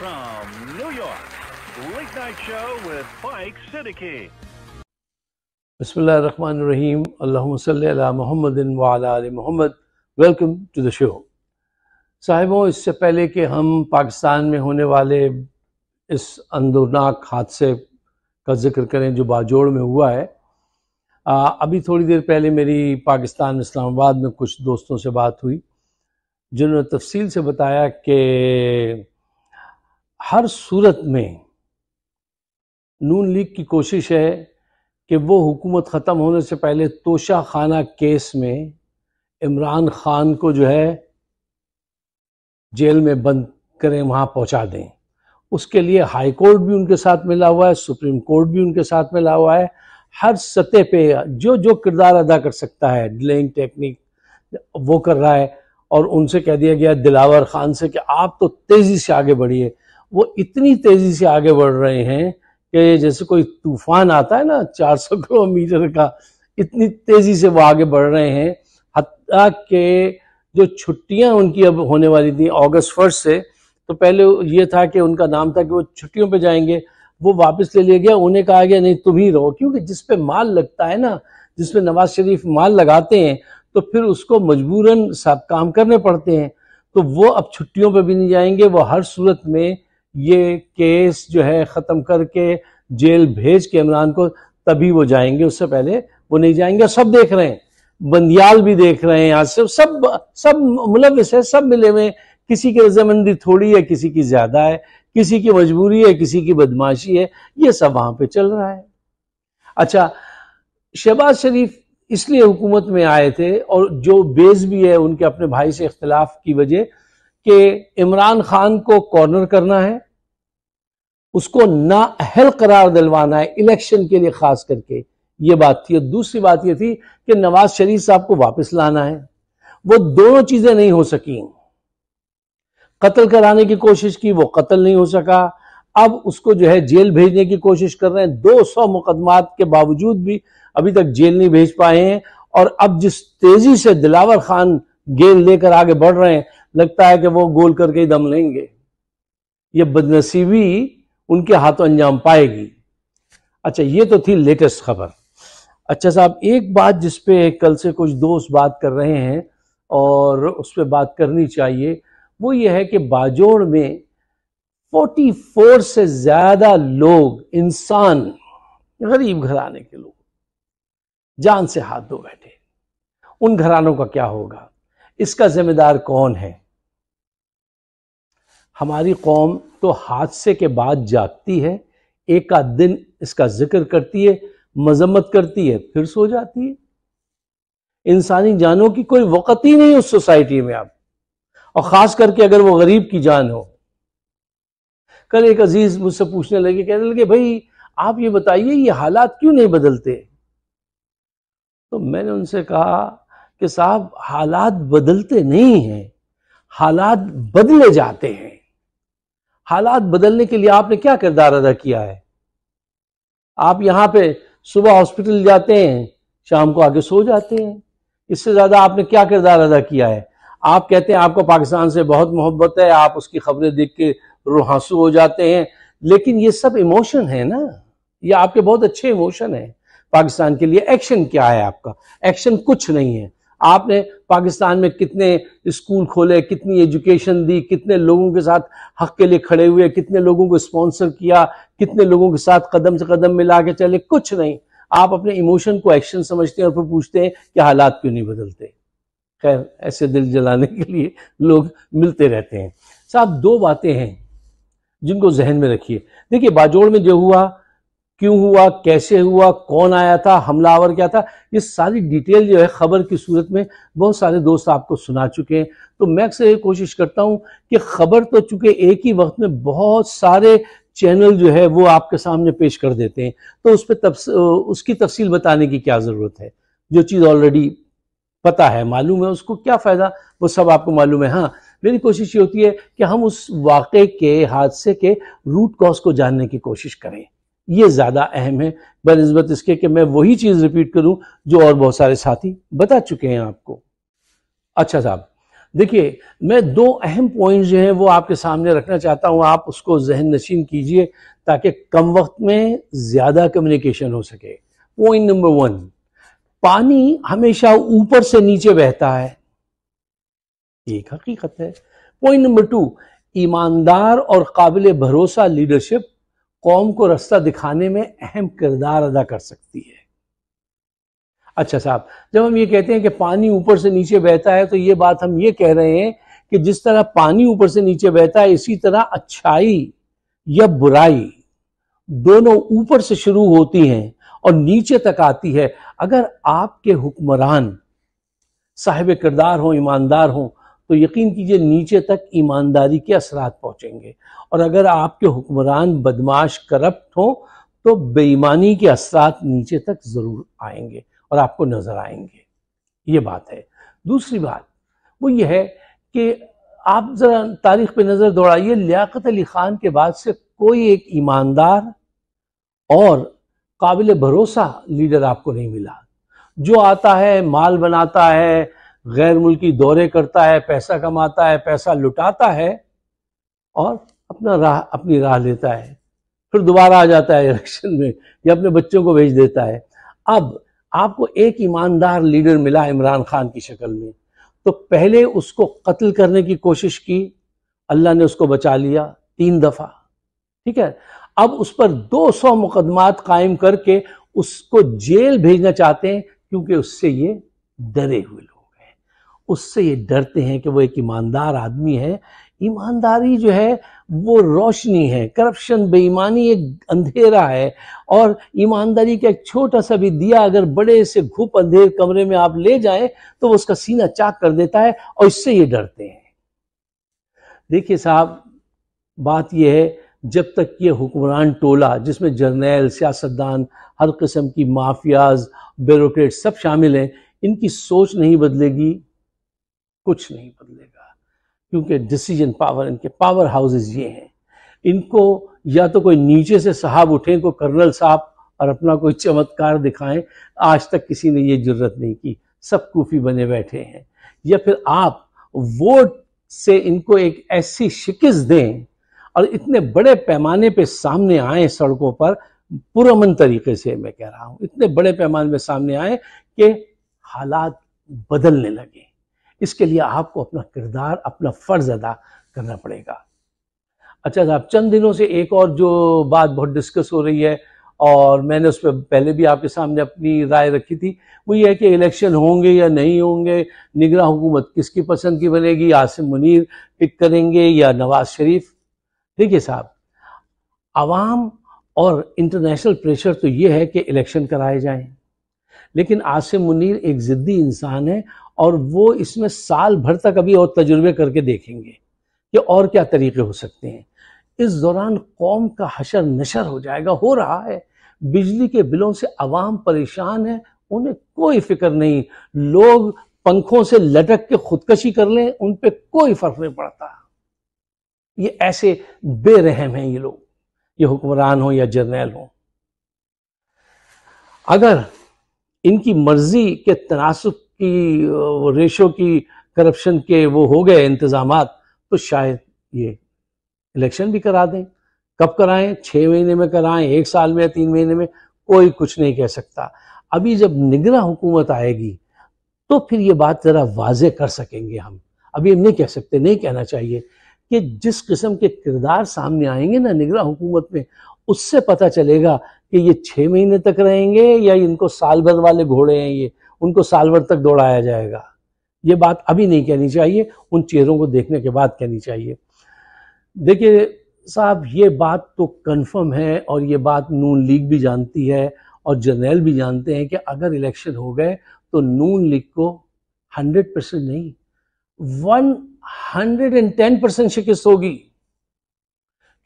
from New York, Late Night Show with Mike Siddiqui. Bismillahirrahmanirrahim. Allahumma salli ala Muhammadin wa ala ali Muhammad. Welcome to the show. साहिबों, इससे पहले कि हम पाकिस्तान में होने वाले इस अंदरनाक हादसे का जिक्र करें जो बाजोड़ में हुआ है, अभी थोड़ी देर पहले मेरी पाकिस्तान इस्लामाबाद में कुछ दोस्तों से बात हुई जिन्होंने तफसील से बताया कि हर सूरत में नून लीग की कोशिश है कि वो हुकूमत ख़त्म होने से पहले तोशा खाना केस में इमरान खान को जो है जेल में बंद करें, वहाँ पहुँचा दें। उसके लिए हाई कोर्ट भी उनके साथ मिला हुआ है, सुप्रीम कोर्ट भी उनके साथ मिला हुआ है। हर सतह पे जो जो किरदार अदा कर सकता है, डिलेइंग टेक्निक वो कर रहा है। और उनसे कह दिया गया दिलावर खान से कि आप तो तेज़ी से आगे बढ़िए। वो इतनी तेज़ी से आगे बढ़ रहे हैं कि जैसे कोई तूफान आता है ना 400 किलोमीटर का, इतनी तेज़ी से वो आगे बढ़ रहे हैं। हत्ता कि जो छुट्टियां उनकी अब होने वाली थी अगस्त 1 से, तो पहले ये था कि उनका नाम था कि वो छुट्टियों पे जाएंगे, वो वापस ले लिया गया। उन्हें कहा गया नहीं तुम ही रहो, क्योंकि जिस पे माल लगता है ना, जिस पे नवाज शरीफ माल लगाते हैं तो फिर उसको मजबूरन सब काम करने पड़ते हैं। तो वो अब छुट्टियों पे भी नहीं जाएंगे, वो हर सूरत में ये केस जो है ख़त्म करके जेल भेज के इमरान को तभी वो जाएंगे, उससे पहले वो नहीं जाएंगे। सब देख रहे हैं, बंदियाल भी देख रहे हैं, यहाँ से सब मुलविस है, सब मिले हुए। किसी की रजामंदी थोड़ी है, किसी की ज्यादा है, किसी की मजबूरी है, किसी की बदमाशी है, ये सब वहां पे चल रहा है। अच्छा, शहबाज शरीफ इसलिए हुकूमत में आए थे, और जो बेस भी है उनके अपने भाई से इख्तिलाफ की वजह कि इमरान खान को कॉर्नर करना है, उसको नाअहल करार दिलवाना है इलेक्शन के लिए खास करके, ये बात थी। और दूसरी बात ये थी कि नवाज शरीफ साहब को वापस लाना है। वो दोनों चीजें नहीं हो सकी। कत्ल कराने की कोशिश की, वो कत्ल नहीं हो सका। अब उसको जो है जेल भेजने की कोशिश कर रहे हैं। 200 मुकदमात के बावजूद भी अभी तक जेल नहीं भेज पाए हैं। और अब जिस तेजी से दिलावर खान गेल लेकर आगे बढ़ रहे हैं, लगता है कि वो गोल करके ही दम लेंगे। ये बदनसीबी उनके हाथों अंजाम पाएगी। अच्छा, ये तो थी लेटेस्ट खबर। अच्छा साहब, एक बात जिस पे कल से कुछ दोस्त बात कर रहे हैं और उस पर बात करनी चाहिए, वो ये है कि बाजोड़ में 44 से ज्यादा लोग, इंसान, गरीब घराने के लोग जान से हाथ धो बैठे। उन घरानों का क्या होगा? इसका जिम्मेदार कौन है? हमारी कौम तो हादसे के बाद जागती है, एक आध दिन इसका जिक्र करती है, मजम्मत करती है, फिर सो जाती है। इंसानी जानों की कोई वक़्त ही नहीं उस सोसाइटी में अब, और खास करके अगर वो गरीब की जान हो। कल एक अजीज मुझसे पूछने लगे, कहने लगे भाई आप ये बताइए ये हालात क्यों नहीं बदलते? तो मैंने उनसे कहा कि साहब हालात बदलते नहीं हैं, हालात बदले जाते हैं। हालात बदलने के लिए आपने क्या किरदार अदा किया है? आप यहां पे सुबह हॉस्पिटल जाते हैं, शाम को आके सो जाते हैं। इससे ज्यादा आपने क्या किरदार अदा किया है? आप कहते हैं आपको पाकिस्तान से बहुत मोहब्बत है, आप उसकी खबरें देख के रूहांसू हो जाते हैं, लेकिन ये सब इमोशन है ना, ये आपके बहुत अच्छे इमोशन है पाकिस्तान के लिए। एक्शन क्या है आपका? एक्शन कुछ नहीं है। आपने पाकिस्तान में कितने स्कूल खोले, कितनी एजुकेशन दी, कितने लोगों के साथ हक के लिए खड़े हुए, कितने लोगों को स्पॉन्सर किया, कितने लोगों के साथ कदम से कदम मिला के चले? कुछ नहीं। आप अपने इमोशन को एक्शन समझते हैं और फिर पूछते हैं कि हालात क्यों नहीं बदलते। खैर, ऐसे दिल जलाने के लिए लोग मिलते रहते हैं। साहब, दो बातें हैं जिनको जहन में रखिए। देखिए, बाजोड़ में जो हुआ, क्यों हुआ, कैसे हुआ, कौन आया था, हमलावर क्या था, ये सारी डिटेल जो है खबर की सूरत में बहुत सारे दोस्त आपको सुना चुके हैं। तो मैं अक्सर ये कोशिश करता हूं कि खबर तो चूंकि एक ही वक्त में बहुत सारे चैनल जो है वो आपके सामने पेश कर देते हैं, तो उस पर उसकी तफसील बताने की क्या ज़रूरत है? जो चीज़ ऑलरेडी पता है, मालूम है, उसको क्या फ़ायदा, वो सब आपको मालूम है। हाँ, मेरी कोशिश ये होती है कि हम उस वाक़े के, हादसे के रूट कॉज को जानने की कोशिश करें। ये ज़्यादा अहम है बनिस्बत इसके कि मैं वही चीज़ रिपीट करूं जो और बहुत सारे साथी बता चुके हैं आपको। अच्छा साहब, देखिए, मैं दो अहम पॉइंट्स जो हैं वो आपके सामने रखना चाहता हूं, आप उसको जहन नशीन कीजिए ताकि कम वक्त में ज्यादा कम्युनिकेशन हो सके। पॉइंट नंबर 1, पानी हमेशा ऊपर से नीचे बहता है, ये एक हकीकत है। पॉइंट नंबर 2, ईमानदार और काबिल भरोसा लीडरशिप कौम को रास्ता दिखाने में अहम किरदार अदा कर सकती है। अच्छा साहब, जब हम ये कहते हैं कि पानी ऊपर से नीचे बहता है, तो ये बात हम ये कह रहे हैं कि जिस तरह पानी ऊपर से नीचे बहता है, इसी तरह अच्छाई या बुराई दोनों ऊपर से शुरू होती हैं और नीचे तक आती है। अगर आपके हुक्मरान साहिब किरदार हों, ईमानदार हों, तो यकीन कीजिए नीचे तक ईमानदारी के असरात पहुंचेंगे, और अगर आपके हुक्मरान बदमाश करप्ट हों तो बेईमानी के असरात नीचे तक जरूर आएंगे और आपको नजर आएंगे। ये बात है। दूसरी बात वो ये है कि आप जरा तारीख पे नजर दौड़ाइए, लियाकत अली खान के बाद से कोई एक ईमानदार और काबिल भरोसा लीडर आपको नहीं मिला। जो आता है, माल बनाता है, गैर मुल्की दौरे करता है, पैसा कमाता है, पैसा लुटाता है और अपनी राह लेता है, फिर दोबारा आ जाता है इलेक्शन में या अपने बच्चों को भेज देता है। अब आपको एक ईमानदार लीडर मिला इमरान खान की शक्ल में, तो पहले उसको कत्ल करने की कोशिश की, अल्लाह ने उसको बचा लिया 3 दफा, ठीक है। अब उस पर 200 मुकदमात कायम करके उसको जेल भेजना चाहते हैं, क्योंकि उससे ये डरे हुए लोग हैं, उससे ये डरते हैं कि वो एक ईमानदार आदमी है। ईमानदारी जो है वो रोशनी है, करप्शन बेईमानी एक अंधेरा है, और ईमानदारी का एक छोटा सा भी दिया अगर बड़े से घुप अंधेर कमरे में आप ले जाएं तो वो उसका सीना चाक कर देता है, और इससे ये डरते हैं। देखिए साहब, बात यह है, जब तक ये हुक्मरान टोला जिसमें जर्नैल, सियासतदान, हर किस्म की माफियाज, ब्यूरोक्रेट सब शामिल हैं, इनकी सोच नहीं बदलेगी, कुछ नहीं बदलेगा, क्योंकि डिसीजन पावर, इनके पावर हाउसेस ये हैं। इनको या तो कोई नीचे से साहब उठे, को कर्नल साहब, और अपना कोई चमत्कार दिखाएं, आज तक किसी ने ये जरूरत नहीं की, सब कूफी बने बैठे हैं। या फिर आप वोट से इनको एक ऐसी शिकस्त दें और इतने बड़े पैमाने पे सामने आए सड़कों पर, पुरअमन तरीके से मैं कह रहा हूं, इतने बड़े पैमाने पे सामने आए कि हालात बदलने लगे। इसके लिए आपको अपना किरदार, अपना फर्ज अदा करना पड़ेगा। अच्छा साहब, चंद दिनों से एक और जो बात बहुत डिस्कस हो रही है, और मैंने उस पर पहले भी आपके सामने अपनी राय रखी थी, वो ये है कि इलेक्शन होंगे या नहीं होंगे, निगरान हुकूमत किसकी पसंद की बनेगी, आसिम मुनीर पिक करेंगे या नवाज शरीफ। देखिए साहब, आवाम और इंटरनेशनल प्रेशर तो ये है कि इलेक्शन कराए जाएं, लेकिन आसिम मुनीर एक जिद्दी इंसान है और वो इसमें साल भर तक अभी और तजुर्बे करके देखेंगे कि और क्या तरीके हो सकते हैं। इस दौरान कौम का हशर नशर हो जाएगा, हो रहा है। बिजली के बिलों से अवाम परेशान है, उन्हें कोई फिक्र नहीं, लोग पंखों से लटक के खुदकशी कर लें, उन पे कोई फर्क नहीं पड़ता। ये ऐसे बेरहम हैं ये लोग, ये हुक्मरान हो या जर्नैल हो। अगर इनकी मर्जी के तनासुब की, रेशो की, करप्शन के वो हो गए इंतजामात, तो शायद ये इलेक्शन भी करा दें। कब कराएं, 6 महीने में कराएं, 1 साल में या 3 महीने में, कोई कुछ नहीं कह सकता। अभी जब निगरान हुकूमत आएगी तो फिर ये बात जरा वाजे कर सकेंगे हम। अभी हम नहीं कह सकते, नहीं कहना चाहिए, कि जिस किस्म के किरदार सामने आएंगे ना निगरान हुकूमत में, उससे पता चलेगा कि ये 6 महीने तक रहेंगे या इनको साल भर वाले घोड़े हैं, ये उनको साल भर तक दौड़ाया जाएगा। ये बात अभी नहीं कहनी चाहिए, उन चेहरों को देखने के बाद कहनी चाहिए। देखिए साहब, ये बात तो कन्फर्म है, और ये बात नून लीग भी जानती है और जर्नैल भी जानते हैं कि अगर इलेक्शन हो गए तो नून लीग को 100% नहीं, 110% शिकस्त होगी,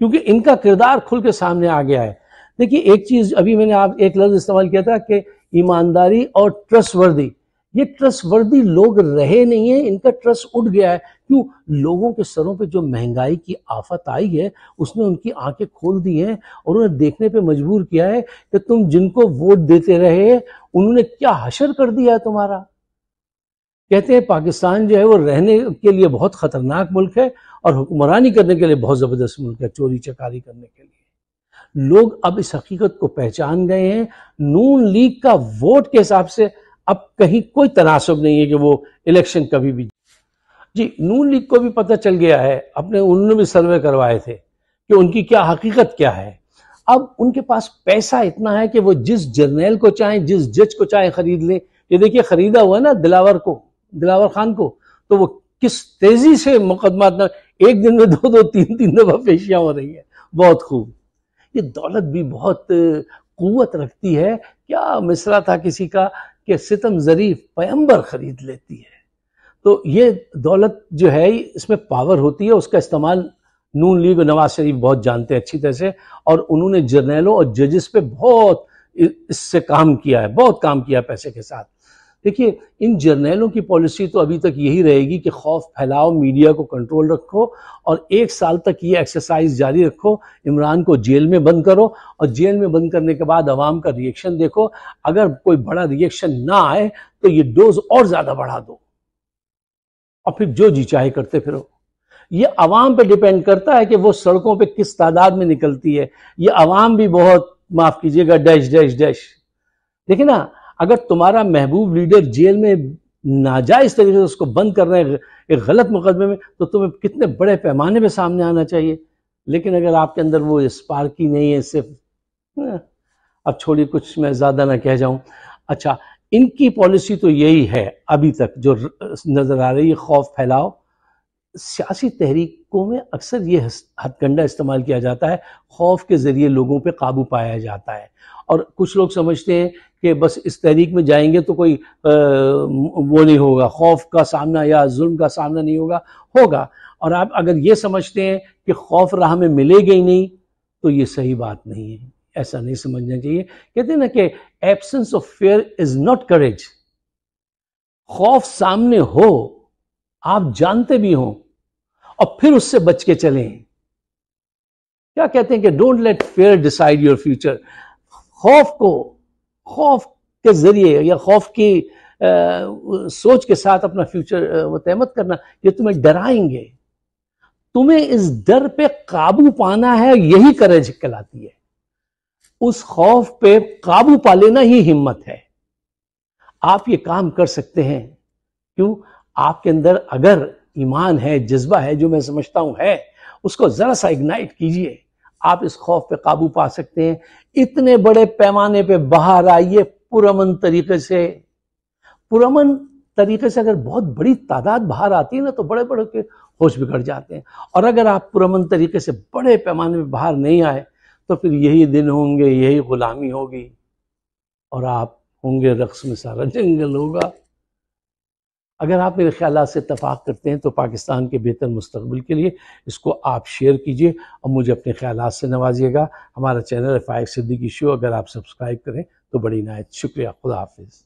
क्योंकि इनका किरदार खुल के सामने आ गया है। देखिए, एक चीज अभी मैंने आप एक लफ्ज इस्तेमाल किया था कि ईमानदारी और ट्रस्टवर्दी, ये ट्रस्टवर्दी लोग रहे नहीं है, इनका ट्रस्ट उठ गया है। क्यों? लोगों के सरों पे जो महंगाई की आफत आई है उसने उनकी आंखें खोल दी हैं और उन्हें देखने पे मजबूर किया है कि तुम जिनको वोट देते रहे उन्होंने क्या हशर कर दिया है तुम्हारा। कहते हैं पाकिस्तान जो है वो रहने के लिए बहुत खतरनाक मुल्क है और हुक्मरानी करने के लिए बहुत ज़बरदस्त मुल्क है, चोरी चकारी करने के लिए। लोग अब इस हकीकत को पहचान गए हैं। नून लीग का वोट के हिसाब से अब कहीं कोई तनासब नहीं है कि वो इलेक्शन कभी भी जी। नून लीग को भी पता चल गया है, अपने उन्होंने भी सर्वे करवाए थे कि उनकी क्या हकीकत क्या है। अब उनके पास पैसा इतना है कि वो जिस जर्नैल को चाहें, जिस जज को चाहें खरीद लें। ये देखिए खरीदा हुआ ना दिलावर खान को, तो वो किस तेजी से मुकदमा, एक दिन में 2-2 3-3 दफा पेशियां हो रही है। बहुत खूब। ये दौलत भी बहुत कुव्वत रखती है। क्या मिसरा था किसी का कि सितम ज़रीफ पैगंबर खरीद लेती है। तो ये दौलत जो है इसमें पावर होती है, उसका इस्तेमाल नून लीग और नवाज शरीफ बहुत जानते हैं अच्छी तरह से, और उन्होंने जर्नैलों और जजेस पे बहुत इससे काम किया है, बहुत काम किया है पैसे के साथ। देखिए इन जर्नैलों की पॉलिसी तो अभी तक यही रहेगी कि खौफ फैलाओ, मीडिया को कंट्रोल रखो और 1 साल तक ये एक्सरसाइज जारी रखो। इमरान को जेल में बंद करो और जेल में बंद करने के बाद अवाम का रिएक्शन देखो। अगर कोई बड़ा रिएक्शन ना आए तो ये डोज और ज्यादा बढ़ा दो और फिर जो जी चाहे करते फिरो। ये अवाम पे डिपेंड करता है कि वो सड़कों पे किस तादाद में निकलती है। ये अवाम भी बहुत, माफ कीजिएगा, डैश डैश डैश। देखिए ना, अगर तुम्हारा महबूब लीडर जेल में नाजायज तरीके से उसको बंद कर रहे हैं एक गलत मुकदमे में, तो तुम्हें कितने बड़े पैमाने पे सामने आना चाहिए। लेकिन अगर आपके अंदर वो स्पार्क ही नहीं है, सिर्फ अब छोड़िए, कुछ मैं ज्यादा ना कह जाऊं। अच्छा, इनकी पॉलिसी तो यही है अभी तक जो नजर आ रही है, खौफ फैलाओ। सियासी तहरीकों में अक्सर ये हथकंडा इस्तेमाल किया जाता है, खौफ के जरिए लोगों पे काबू पाया जाता है। और कुछ लोग समझते हैं कि बस इस तहरीक में जाएंगे तो कोई वो नहीं होगा, खौफ का सामना या जुल्म का सामना नहीं होगा। और आप अगर ये समझते हैं कि खौफ राह में मिलेगा ही नहीं, तो ये सही बात नहीं है, ऐसा नहीं समझना चाहिए। कहते हैं ना कि absence of fear is not courage. खौफ सामने हो, आप जानते भी हो, और फिर उससे बच के चलें। क्या कहते हैं कि don't let fear decide your future. खौफ के जरिए या खौफ की सोच के साथ अपना फ्यूचर तय मत करना। ये तुम्हें डराएंगे, तुम्हें इस डर पे काबू पाना है, यही करेज कहलाती है। उस खौफ पे काबू पा लेना ही हिम्मत है। आप ये काम कर सकते हैं। क्यों? आपके अंदर अगर ईमान है, जज्बा है, जो मैं समझता हूं है, उसको जरा सा इग्नाइट कीजिए, आप इस खौफ पे काबू पा सकते हैं। इतने बड़े पैमाने पे बाहर आइए पुरअमन तरीके से। पुरअमन तरीके से अगर बहुत बड़ी तादाद बाहर आती है ना, तो बड़े बड़े के होश बिगड़ जाते हैं। और अगर आप पुरअमन तरीके से बड़े पैमाने पे बाहर नहीं आए, तो फिर यही दिन होंगे, यही गुलामी होगी और आप होंगे रक्स में सारा जंगल होगा। अगर आप मेरे ख्यालात से इत्तफाक करते हैं तो पाकिस्तान के बेहतर मुस्तकबिल के लिए इसको आप शेयर कीजिए और मुझे अपने ख्यालात से नवाजिएगा। हमारा चैनल है फाइक सिद्दीकी शो, अगर आप सब्सक्राइब करें तो बड़ी इनायत। शुक्रिया। खुदा हाफिज़।